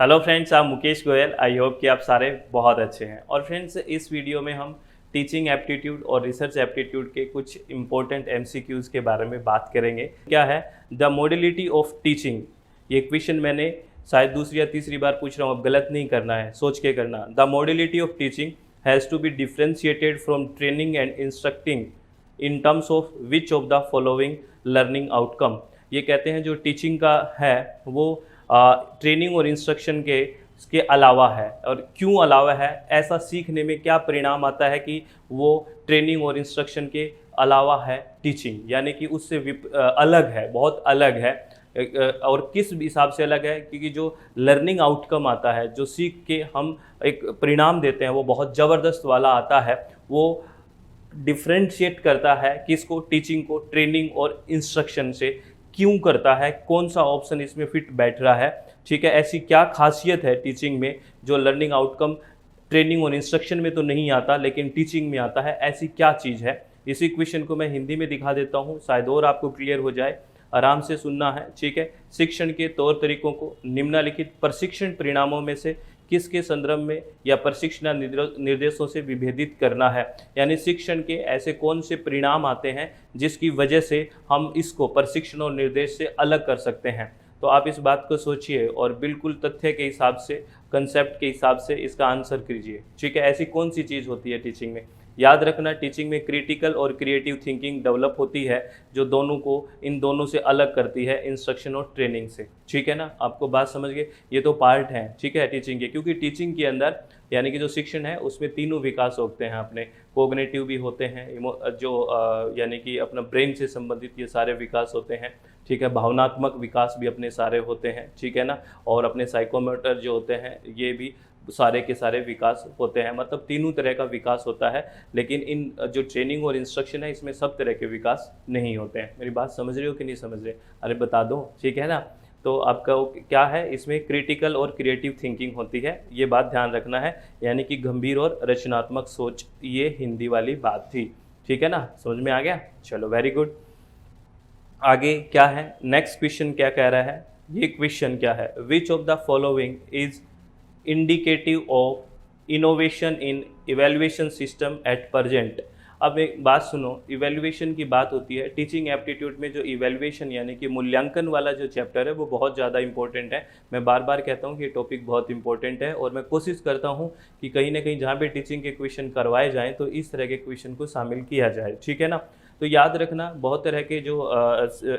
Hello friends, आप Mukesh Goyal. I hope कि आप सारे बहुत अच्छे हैं। और फ्रेंड्स, इस वीडियो में हम टीचिंग एप्टीट्यूड और रिसर्च एप्टीट्यूड के कुछ इंपॉर्टेंट एमसीक्यूज के बारे में बात करेंगे। क्या है द मोडलिटी ऑफ टीचिंग? ये क्वेश्चन मैंने शायद दूसरी या तीसरी बार पूछ रहा हूँ, अब गलत नहीं करना है, सोच के करना। The modality of teaching has to be differentiated from training and instructing in terms of which of the following learning outcome. ये कहते हैं जो टीचिंग का है वो ट्रेनिंग और इंस्ट्रक्शन के अलावा है। और क्यों अलावा है? ऐसा सीखने में क्या परिणाम आता है कि वो ट्रेनिंग और इंस्ट्रक्शन के अलावा है टीचिंग, यानी कि उससे अलग है, बहुत अलग है। और किस हिसाब से अलग है? क्योंकि जो लर्निंग आउटकम आता है, जो सीख के हम एक परिणाम देते हैं, वो बहुत ज़बरदस्त वाला आता है। वो डिफ्रेंशिएट करता है किसको? टीचिंग को ट्रेनिंग और इंस्ट्रक्शन से। क्यों करता है? कौन सा ऑप्शन इसमें फिट बैठ रहा है? ठीक है, ऐसी क्या खासियत है टीचिंग में जो लर्निंग आउटकम ट्रेनिंग और इंस्ट्रक्शन में तो नहीं आता लेकिन टीचिंग में आता है? ऐसी क्या चीज़ है? इसी क्वेश्चन को मैं हिंदी में दिखा देता हूँ, शायद और आपको क्लियर हो जाए। आराम से सुनना है, ठीक है। शिक्षण के तौर तरीकों को निम्नलिखित प्रशिक्षण परिणामों में से किसके संदर्भ में या प्रशिक्षण निर्देशों से विभेदित करना है। यानी शिक्षण के ऐसे कौन से परिणाम आते हैं जिसकी वजह से हम इसको प्रशिक्षण और निर्देश से अलग कर सकते हैं। तो आप इस बात को सोचिए और बिल्कुल तथ्य के हिसाब से, कंसेप्ट के हिसाब से इसका आंसर कीजिए, ठीक है। ऐसी कौन सी चीज़ होती है टीचिंग में? याद रखना, टीचिंग में क्रिटिकल और क्रिएटिव थिंकिंग डेवलप होती है, जो दोनों को, इन दोनों से अलग करती है इंस्ट्रक्शन और ट्रेनिंग से, ठीक है ना। आपको बात समझ गए? ये तो पार्ट है, ठीक है, टीचिंग के। क्योंकि टीचिंग के अंदर यानी कि जो शिक्षण है उसमें तीनों विकास होते हैं अपने। कोग्निटिव भी होते हैं, यानी कि अपना ब्रेन से संबंधित ये सारे विकास होते हैं, ठीक है। भावनात्मक विकास भी अपने सारे होते हैं, ठीक है ना। और अपने साइकोमोटर जो होते हैं ये भी सारे के सारे विकास होते हैं। मतलब तीनों तरह का विकास होता है। लेकिन इन जो ट्रेनिंग और इंस्ट्रक्शन है इसमें सब तरह के विकास नहीं होते हैं। मेरी बात समझ रहे हो कि नहीं समझ रहे? अरे बता दो, ठीक है ना। तो आपका क्या है, इसमें क्रिटिकल और क्रिएटिव थिंकिंग होती है, ये बात ध्यान रखना है। यानी कि गंभीर और रचनात्मक सोच, ये हिंदी वाली बात थी, ठीक है ना। समझ में आ गया? चलो, वेरी गुड। आगे क्या है, नेक्स्ट क्वेश्चन क्या कह रहा है? ये क्वेश्चन क्या है? विच of the following is indicative of innovation in evaluation system at present. अब एक बात सुनो, इवेल्युएशन की बात होती है टीचिंग एप्टीट्यूड में। जो इवेल्युएशन यानी कि मूल्यांकन वाला जो चैप्टर है वो बहुत ज़्यादा इंपॉर्टेंट है। मैं बार बार कहता हूँ कि ये टॉपिक बहुत इंपॉर्टेंट है और मैं कोशिश करता हूँ कि कहीं ना कहीं जहाँ पे टीचिंग के क्वेश्चन करवाए जाएँ तो इस तरह के क्वेश्चन को शामिल किया जाए, ठीक है ना। तो याद रखना, बहुत तरह के जो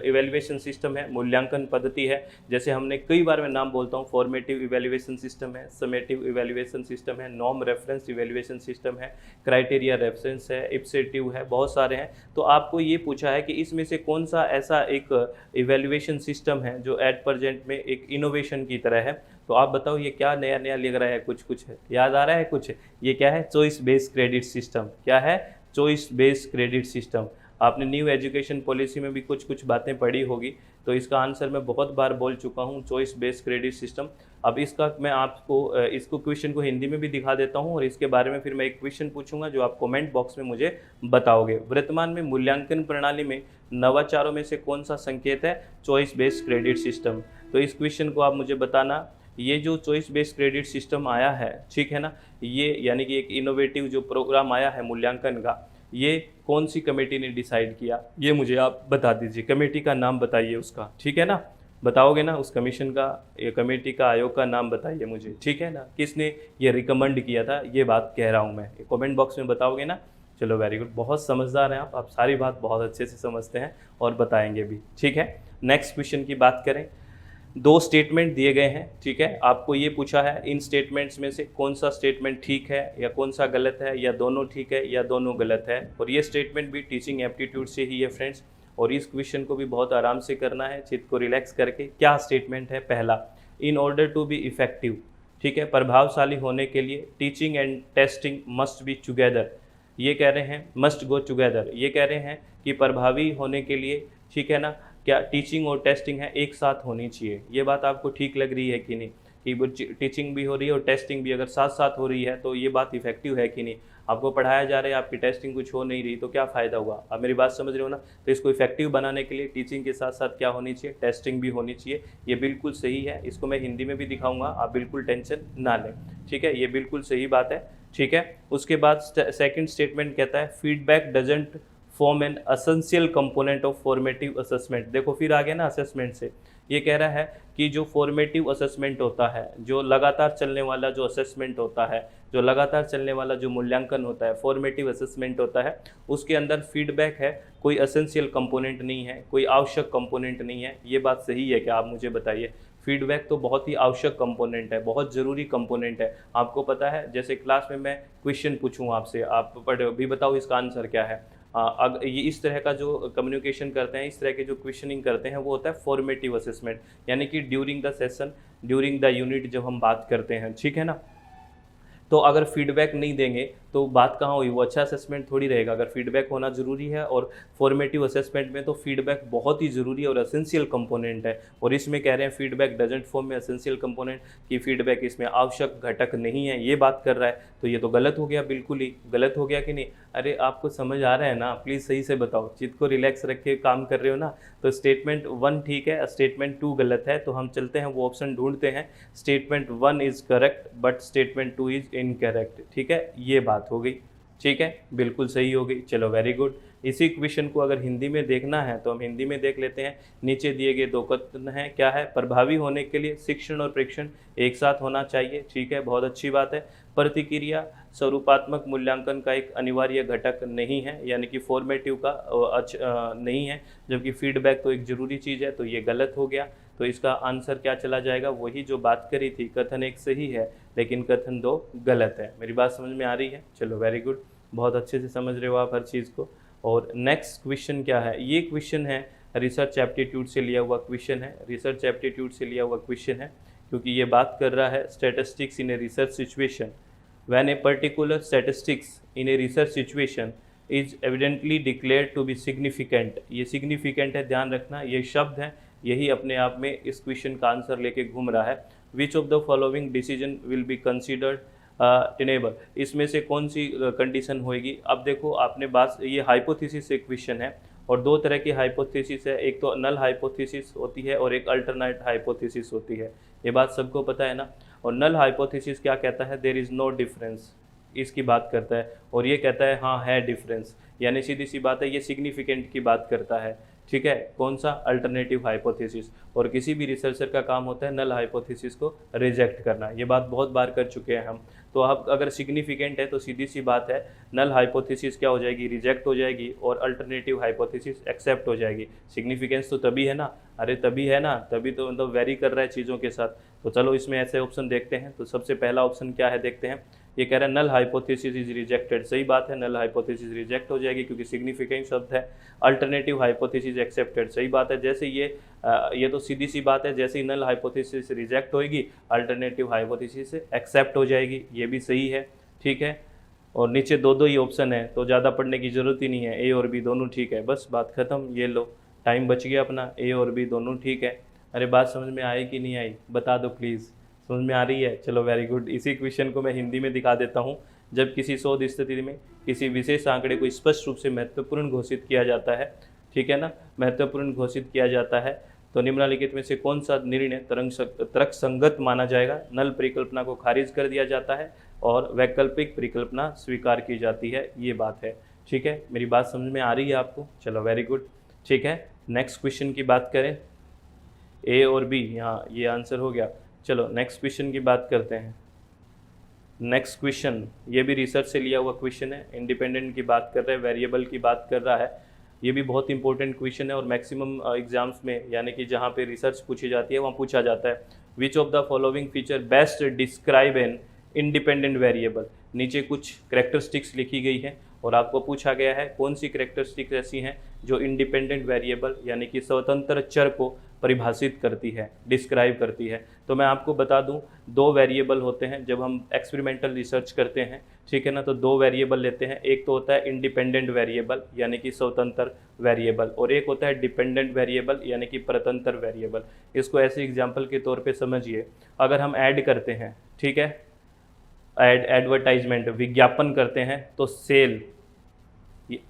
इवेल्युएशन सिस्टम है, मूल्यांकन पद्धति है। जैसे हमने कई बार मैं नाम बोलता हूँ, फॉर्मेटिव इवेल्युएशन सिस्टम है, समेटिव इवेल्युएशन सिस्टम है, नॉर्म रेफरेंस इवेल्युएशन सिस्टम है, क्राइटेरिया रेफरेंस है, इप्सेटिव है, बहुत सारे हैं। तो आपको ये पूछा है कि इसमें से कौन सा ऐसा एक इवेल्युएशन सिस्टम है जो एट प्रेजेंट में एक इनोवेशन की तरह है। तो आप बताओ ये क्या नया नया लग रहा है? कुछ कुछ है, याद आ रहा है कुछ? ये क्या है? Choice based credit system. क्या है? Choice based credit system. आपने न्यू एजुकेशन पॉलिसी में भी कुछ कुछ बातें पढ़ी होगी। तो इसका आंसर मैं बहुत बार बोल चुका हूँ, चॉइस बेस्ड क्रेडिट सिस्टम। अब इसका मैं आपको इसको क्वेश्चन को हिंदी में भी दिखा देता हूँ और इसके बारे में फिर मैं एक क्वेश्चन पूछूंगा जो आप कमेंट बॉक्स में मुझे बताओगे। वर्तमान में मूल्यांकन प्रणाली में नवाचारों में से कौन सा संकेत है? Choice based credit system. तो इस क्वेश्चन को आप मुझे बताना। ये जो चॉइस बेस्ड क्रेडिट सिस्टम आया है, ठीक है ना, ये यानी कि एक इनोवेटिव जो प्रोग्राम आया है मूल्यांकन का, ये कौन सी कमेटी ने डिसाइड किया? ये मुझे आप बता दीजिए। कमेटी का नाम बताइए उसका, ठीक है ना। बताओगे ना उस कमीशन का, ये कमेटी का, आयोग का नाम बताइए मुझे, ठीक है ना। किसने ये रिकमेंड किया था, ये बात कह रहा हूँ मैं। कमेंट बॉक्स में बताओगे ना। चलो, वेरी गुड, बहुत समझदार हैं आप सारी बात बहुत अच्छे से समझते हैं और बताएंगे भी, ठीक है। नेक्स्ट क्वेश्चन की बात करें। दो स्टेटमेंट दिए गए हैं, ठीक है। आपको ये पूछा है इन स्टेटमेंट्स में से कौन सा स्टेटमेंट ठीक है या कौन सा गलत है, या दोनों ठीक है या दोनों गलत है। और ये स्टेटमेंट भी टीचिंग एप्टीट्यूड से ही है फ्रेंड्स। और इस क्वेश्चन को भी बहुत आराम से करना है, चित्त को रिलैक्स करके। क्या स्टेटमेंट है? पहला, in order to be effective, ठीक है, प्रभावशाली होने के लिए teaching and testing must be together. ये कह रहे हैं मस्ट गो टुगेदर। ये कह रहे हैं कि प्रभावी होने के लिए, ठीक है ना, क्या टीचिंग और टेस्टिंग है एक साथ होनी चाहिए। ये बात आपको ठीक लग रही है कि नहीं? कि टीचिंग भी हो रही है और टेस्टिंग भी अगर साथ साथ हो रही है तो ये बात इफेक्टिव है कि नहीं? आपको पढ़ाया जा रहा है, आपकी टेस्टिंग कुछ हो नहीं रही तो क्या फ़ायदा हुआ। आप मेरी बात समझ रहे हो ना। तो इसको इफेक्टिव बनाने के लिए टीचिंग के साथ साथ क्या होनी चाहिए, टेस्टिंग भी होनी चाहिए। ये बिल्कुल सही है, इसको मैं हिंदी में भी दिखाऊंगा, आप बिल्कुल टेंशन ना लें, ठीक है, ये बिल्कुल सही बात है, ठीक है। उसके बाद सेकंड स्टेटमेंट कहता है feedback doesn't form an essential component of formative assessment. देखो फिर आ गया ना असेसमेंट से, ये कह रहा है कि जो फॉर्मेटिव असेसमेंट होता है, जो लगातार चलने वाला जो असेसमेंट होता है, जो लगातार चलने वाला जो मूल्यांकन होता है, फॉर्मेटिव असेसमेंट होता है, उसके अंदर फीडबैक है कोई असेंशियल कंपोनेंट नहीं है, कोई आवश्यक कंपोनेंट नहीं है। ये बात सही है क्या, आप मुझे बताइए। फीडबैक तो बहुत ही आवश्यक कंपोनेंट है, बहुत ज़रूरी कंपोनेंट है। आपको पता है जैसे क्लास में मैं क्वेश्चन पूछूं आपसे, आप पढ़ भी बताओ इसका आंसर क्या है। अगर ये इस तरह का जो कम्युनिकेशन करते हैं, इस तरह के जो क्वेश्चनिंग करते हैं, वो होता है फॉर्मेटिव असेसमेंट, यानी कि during the session, during the unit जब हम बात करते हैं, ठीक है ना। तो अगर फीडबैक नहीं देंगे तो बात कहाँ हुई, वो अच्छा असेसमेंट थोड़ी रहेगा। अगर फीडबैक होना ज़रूरी है, और फॉर्मेटिव असेसमेंट में तो फीडबैक बहुत ही ज़रूरी है और असेंशियल कंपोनेंट है। और इसमें कह रहे हैं फीडबैक डजंट फॉर्म में असेंशियल कंपोनेंट, कि फीडबैक इसमें आवश्यक घटक नहीं है, ये बात कर रहा है। तो ये तो गलत हो गया, बिल्कुल ही गलत हो गया कि नहीं। अरे आपको समझ आ रहा है ना, प्लीज़ सही से बताओ, चित्त को रिलैक्स रख के काम कर रहे हो ना। तो स्टेटमेंट 1 ठीक है, स्टेटमेंट 2 गलत है। तो हम चलते हैं वो ऑप्शन ढूंढते हैं। Statement 1 is correct but statement 2 is incorrect, ठीक है, ये बात हो गई, ठीक है, बिल्कुल सही हो गई। चलो वेरी गुड। इसी क्वेश्चन को अगर हिंदी में देखना है तो हम हिंदी में देख लेते हैं। नीचे दिए गए 2 कथन हैं, क्या है, प्रभावी होने के लिए शिक्षण और प्रेक्षण एक साथ होना चाहिए, ठीक है, बहुत अच्छी बात है। प्रतिक्रिया स्वरूपात्मक मूल्यांकन का एक अनिवार्य घटक नहीं है, यानी कि फॉर्मेटिव का नहीं है, जबकि फीडबैक तो एक ज़रूरी चीज़ है, तो ये गलत हो गया। तो इसका आंसर क्या चला जाएगा, वही जो बात करी थी, कथन 1 सही है लेकिन कथन 2 गलत है। मेरी बात समझ में आ रही है। चलो वेरी गुड, बहुत अच्छे से समझ रहे हो आप हर चीज़ को। और नेक्स्ट क्वेश्चन क्या है, ये क्वेश्चन है रिसर्च एप्टीट्यूड से लिया हुआ क्वेश्चन है, रिसर्च एप्टीट्यूड से लिया हुआ क्वेश्चन है, क्योंकि ये बात कर रहा है statistics in a research situation. When a particular statistics in a research situation is evidently declared to be significant. ये सिग्निफिकेंट है, ध्यान रखना, ये शब्द है, यही अपने आप में इस क्वेश्चन का आंसर लेके घूम रहा है। विच of the following decision will be considered tenable, इसमें से कौन सी कंडीशन होएगी। अब देखो आपने बात, ये हाइपोथेसिस से क्वेश्चन है, और 2 तरह की हाइपोथेसिस है, एक तो नल हाइपोथेसिस होती है और एक अल्टरनेट हाइपोथेसिस होती है, ये बात सबको पता है ना। और नल हाइपोथेसिस क्या कहता है, देयर इज़ नो डिफरेंस, इसकी बात करता है, और ये कहता है हाँ है डिफरेंस, यानी सीधी सी बात है, ये सिग्निफिकेंट की बात करता है, ठीक है, कौन सा, अल्टरनेटिव हाइपोथेसिस। और किसी भी रिसर्चर का काम होता है नल हाइपोथेसिस को रिजेक्ट करना, ये बात बहुत बार कर चुके हैं हम। तो अब अगर सिग्निफिकेंट है तो सीधी सी बात है, नल हाइपोथेसिस क्या हो जाएगी, रिजेक्ट हो जाएगी, और अल्टरनेटिव हाइपोथेसिस एक्सेप्ट हो जाएगी। सिग्निफिकेंस तो तभी है ना, अरे तभी है ना, तभी तो मतलब वेरी कर रहा है चीज़ों के साथ। तो चलो इसमें ऐसे ऑप्शन देखते हैं। तो सबसे पहला ऑप्शन क्या है देखते हैं, ये कह रहा है नल हाइपोथेसिस इज रिजेक्टेड, सही बात है, नल हाइपोथेसिस रिजेक्ट हो जाएगी क्योंकि सिग्निफिकेंट शब्द है। अल्टरनेटिव हाइपोथेसिस एक्सेप्टेड, सही बात है, जैसे ये तो सीधी सी बात है, जैसे ही नल हाइपोथेसिस रिजेक्ट होएगी अल्टरनेटिव हाइपोथेसिस एक्सेप्ट हो जाएगी, ये भी सही है, ठीक है। और नीचे 2 ही ऑप्शन है तो ज़्यादा पढ़ने की ज़रूरत ही नहीं है, ए और बी दोनों ठीक है, बस बात खत्म। ये लो टाइम बच गया अपना, ए और बी दोनों ठीक है। अरे बात समझ में आई कि नहीं आई, बता दो प्लीज़, समझ में आ रही है। चलो वेरी गुड। इसी क्वेश्चन को मैं हिंदी में दिखा देता हूँ। जब किसी शोध स्थिति में किसी विशेष आंकड़े को स्पष्ट रूप से महत्वपूर्ण घोषित किया जाता है, ठीक है ना, महत्वपूर्ण घोषित किया जाता है, तो निम्नलिखित में से कौन सा निर्णय तर्कसंगत माना जाएगा। नल परिकल्पना को खारिज कर दिया जाता है और वैकल्पिक परिकल्पना स्वीकार की जाती है, ये बात है, ठीक है। मेरी बात समझ में आ रही है आपको। चलो वेरी गुड, ठीक है। नेक्स्ट क्वेश्चन की बात करें, ए और बी, यहाँ ये आंसर हो गया। चलो नेक्स्ट क्वेश्चन की बात करते हैं। नेक्स्ट क्वेश्चन ये भी रिसर्च से लिया हुआ क्वेश्चन है, इंडिपेंडेंट की बात कर रहा है, वेरिएबल की बात कर रहा है। ये भी बहुत इंपॉर्टेंट क्वेश्चन है और मैक्सिमम एग्जाम्स में, यानी कि जहाँ पे रिसर्च पूछी जाती है वहाँ पूछा जाता है। विच of the following feature best describe an independent variable. नीचे कुछ करेक्टरिस्टिक्स लिखी गई है और आपको पूछा गया है कौन सी करेक्टरिस्टिक्स ऐसी हैं जो इंडिपेंडेंट वेरिएबल यानी कि स्वतंत्र चर को परिभाषित करती है, डिस्क्राइब करती है। तो मैं आपको बता दूं, 2 वेरिएबल होते हैं जब हम एक्सपेरिमेंटल रिसर्च करते हैं, ठीक है ना। तो 2 वेरिएबल लेते हैं, एक तो होता है इंडिपेंडेंट वेरिएबल यानी कि स्वतंत्र वेरिएबल, और एक होता है डिपेंडेंट वेरिएबल यानी कि परतंत्र वेरिएबल। इसको ऐसे एग्जाम्पल के तौर पर समझिए, अगर हम ऐड करते हैं, ठीक है, एडवर्टाइजमेंट विज्ञापन करते हैं तो सेल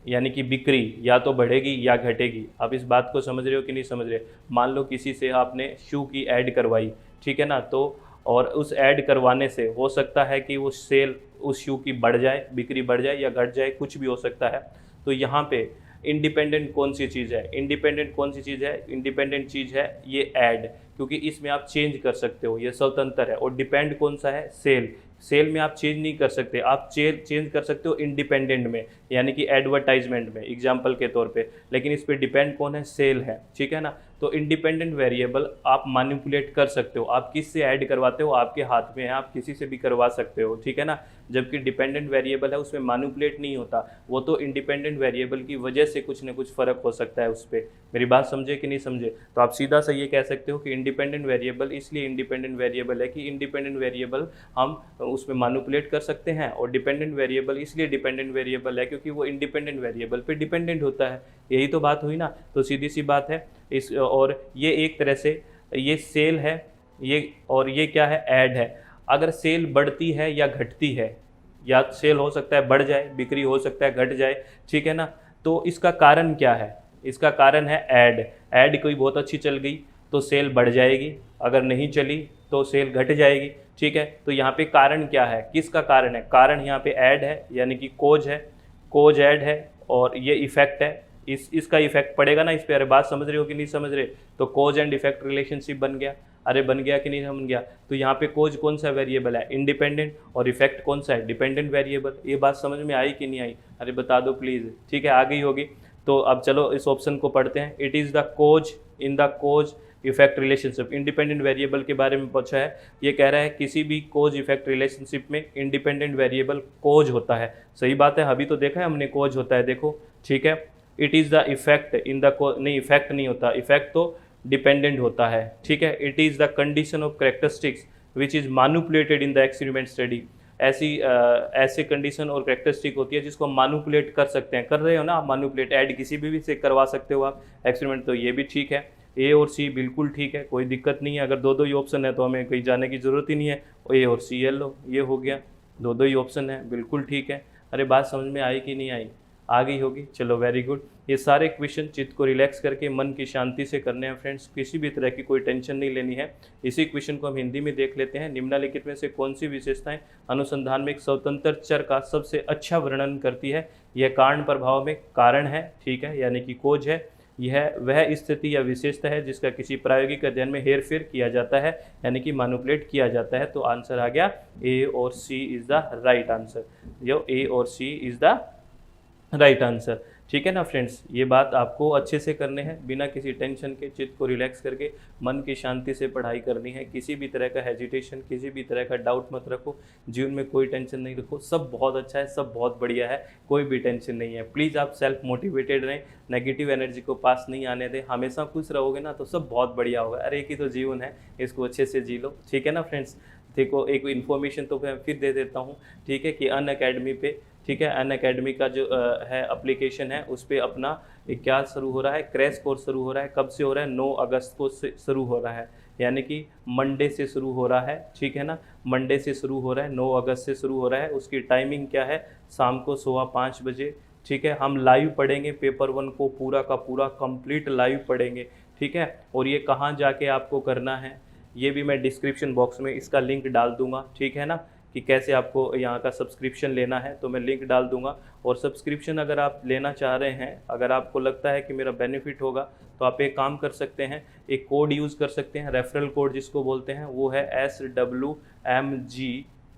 यानी कि बिक्री या तो बढ़ेगी या घटेगी। आप इस बात को समझ रहे हो कि नहीं समझ रहे? मान लो किसी से आपने शू की ऐड करवाई, ठीक है ना, तो और उस ऐड करवाने से हो सकता है कि वो सेल उस शू की बढ़ जाए, बिक्री बढ़ जाए या घट जाए, कुछ भी हो सकता है। तो यहाँ पे इंडिपेंडेंट कौन सी चीज़ है? इंडिपेंडेंट कौन सी चीज़ है? इंडिपेंडेंट चीज़ है ये ऐड, क्योंकि इसमें आप चेंज कर सकते हो, ये स्वतंत्र है। और डिपेंड कौन सा है? सेल। सेल में आप चेंज नहीं कर सकते, आप चेंज कर सकते हो इंडिपेंडेंट में, यानी कि एडवर्टाइजमेंट में, एग्जाम्पल के तौर पे। लेकिन इस पे डिपेंड कौन है? सेल है, ठीक है ना। तो इंडिपेंडेंट वेरिएबल आप मैनिपुलेट कर सकते हो, आप किस से ऐड करवाते हो आपके हाथ में है, आप किसी से भी करवा सकते हो, ठीक है ना। जबकि डिपेंडेंट वेरिएबल है उसमें मैनिपुलेट नहीं होता, वो तो इंडिपेंडेंट वेरिएबल की वजह से कुछ न कुछ फ़र्क हो सकता है उस पर। मेरी बात समझे कि नहीं समझे? तो आप सीधा सा ये कह सकते हो कि इंडिपेंडेंट वेरिएबल इसलिए इंडिपेंडेंट वेरिएबल है कि इंडिपेंडेंट वेरिएबल हम उसमें मैनिपुलेट कर सकते हैं, और डिपेंडेंट वेरिएबल इसलिए डिपेंडेंट वेरिएबल है क्योंकि वो इंडिपेंडेंट वेरिएबल पे डिपेंडेंट होता है। यही तो बात हुई ना। तो सीधी सी बात है इस, और ये एक तरह से ये सेल है ये, और ये क्या है? ऐड है। अगर सेल बढ़ती है या घटती है, या सेल हो सकता है बढ़ जाए, बिक्री हो सकता है घट जाए, ठीक है ना, तो इसका कारण क्या है? इसका कारण है ऐड। ऐड कोई बहुत अच्छी चल गई तो सेल बढ़ जाएगी, अगर नहीं चली तो सेल घट जाएगी, ठीक है। तो यहाँ पे कारण क्या है? किसका कारण है? कारण यहाँ पे ऐड है, यानी कि कोज है, कोज ऐड है, और ये इफेक्ट है, इसका इफेक्ट पड़ेगा ना इस पे। अरे बात समझ रहे हो कि नहीं समझ रहे? तो कोज एंड इफेक्ट रिलेशनशिप बन गया। अरे बन गया कि नहीं बन गया? तो यहाँ पे कोज कौन सा वेरिएबल है? इंडिपेंडेंट, और इफेक्ट कौन सा है? Dependent variable. ये बात समझ में आई कि नहीं आई? अरे बता दो प्लीज़, ठीक है, आ गई होगी। तो अब चलो इस ऑप्शन को पढ़ते हैं। It is the cause in the cause effect relationship. Independent variable के बारे में पूछा है, ये कह रहा है किसी भी कोज इफेक्ट रिलेशनशिप में इंडिपेंडेंट वेरिएबल कोज होता है। सही बात है, अभी तो देखा है हमने कोज होता है, देखो, ठीक है। It is the effect in the नहीं, इफेक्ट नहीं होता, इफेक्ट तो डिपेंडेंट होता है, ठीक है। It is the condition of characteristics which is manipulated in the experiment study. ऐसी कंडीशन और कैरेक्टरिस्टिक होती है जिसको हम मैनिपुलेट कर सकते हैं। कर रहे हो ना आप मैनिपुलेट, ऐड किसी भी से करवा सकते हो आप एक्सपेरिमेंट। तो ये भी ठीक है, ए और सी बिल्कुल ठीक है, कोई दिक्कत नहीं है। अगर दो दो ही ऑप्शन है तो हमें कहीं जाने की ज़रूरत ही नहीं है। ए और सी ये लो, ये हो गया, दो दो ही ऑप्शन है, बिल्कुल ठीक है। अरे बात समझ में आई कि नहीं आई? आ गई होगी, चलो वेरी गुड। ये सारे क्वेश्चन चित्त को रिलैक्स करके मन की शांति से करने हैं फ्रेंड्स, किसी भी तरह की कोई टेंशन नहीं लेनी है। इसी क्वेश्चन को हम हिंदी में देख लेते हैं। निम्नलिखित में से कौन सी विशेषताएं अनुसंधान में एक स्वतंत्र चर का सबसे अच्छा वर्णन करती है? यह कारण प्रभाव में कारण है, ठीक है, यानी कि कोज है। यह वह स्थिति या विशेषता है जिसका किसी प्रायोगिक अध्ययन में हेरफेर किया जाता है, यानी कि मैनिपुलेट किया जाता है। तो आंसर आ गया ए और सी इज़ द राइट आंसर। जो ए और सी इज़ द राइट आंसर, ठीक है ना फ्रेंड्स। ये बात आपको अच्छे से करने हैं, बिना किसी टेंशन के, चित्त को रिलैक्स करके मन की शांति से पढ़ाई करनी है। किसी भी तरह का हेजिटेशन, किसी भी तरह का डाउट मत रखो, जीवन में कोई टेंशन नहीं रखो, सब बहुत अच्छा है, सब बहुत बढ़िया है, कोई भी टेंशन नहीं है। प्लीज़ आप सेल्फ मोटिवेटेड रहें, नेगेटिव एनर्जी को पास नहीं आने दें, हमेशा खुश रहोगे ना तो सब बहुत बढ़िया होगा। अरे एक ही तो जीवन है, इसको अच्छे से जी लो, ठीक है ना फ्रेंड्स। देखो एक इन्फॉर्मेशन तो मैं फिर दे देता हूँ, ठीक है, कि अनअकैडमी पे, ठीक है, अनअकैडमी का जो है एप्लीकेशन है, उस पर अपना क्या शुरू हो रहा है? क्रैश कोर्स शुरू हो रहा है। कब से हो रहा है? 9 अगस्त को शुरू हो रहा है, यानी कि मंडे से शुरू हो रहा है, ठीक है ना। मंडे से शुरू हो रहा है, 9 अगस्त से शुरू हो रहा है। उसकी टाइमिंग क्या है? शाम को 5:15 बजे, ठीक है। हम लाइव पढ़ेंगे पेपर 1 को, पूरा का पूरा कंप्लीट लाइव पढ़ेंगे, ठीक है। और ये कहाँ जाके आपको करना है, ये भी मैं डिस्क्रिप्शन बॉक्स में इसका लिंक डाल दूंगा, ठीक है ना, कि कैसे आपको यहाँ का सब्सक्रिप्शन लेना है, तो मैं लिंक डाल दूंगा। और सब्सक्रिप्शन अगर आप लेना चाह रहे हैं, अगर आपको लगता है कि मेरा बेनिफिट होगा, तो आप एक काम कर सकते हैं, एक कोड यूज़ कर सकते हैं, रेफरल कोड जिसको बोलते हैं, वो है SWMG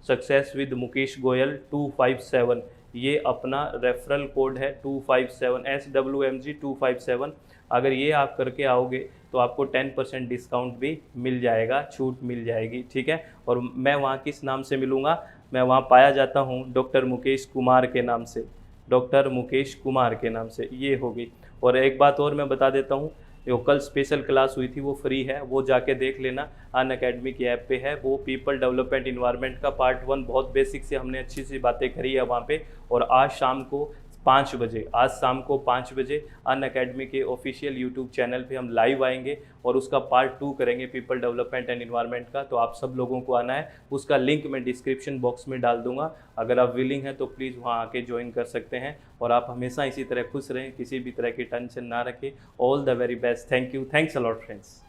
success with Mukesh Goyal 257। ये अपना रेफरल कोड है 257, SWMG 257। अगर ये आप करके आओगे तो आपको 10% डिस्काउंट भी मिल जाएगा, छूट मिल जाएगी, ठीक है। और मैं वहाँ किस नाम से मिलूँगा? मैं वहाँ पाया जाता हूँ डॉक्टर मुकेश कुमार के नाम से, डॉक्टर मुकेश कुमार के नाम से, ये होगी। और एक बात और मैं बता देता हूँ, जो कल स्पेशल क्लास हुई थी वो फ्री है, वो जाके देख लेना, अनअकैडमी की ऐप पे है। वो पीपल डेवलपमेंट इन्वायरमेंट का पार्ट 1 बहुत बेसिक से हमने अच्छी सी बातें करी है वहाँ पे। और आज शाम को 5 बजे, आज शाम को 5 बजे अन अकेडमी के ऑफिशियल यूट्यूब चैनल पे हम लाइव आएंगे और उसका पार्ट 2 करेंगे पीपल डेवलपमेंट एंड इन्वायरमेंट का। तो आप सब लोगों को आना है, उसका लिंक मैं डिस्क्रिप्शन बॉक्स में डाल दूंगा। अगर आप विलिंग हैं तो प्लीज़ वहाँ आके ज्वाइन कर सकते हैं और आप हमेशा इसी तरह खुश रहें, किसी भी तरह की टेंशन ना रखें। All the very best. Thank you, thanks a lot friends.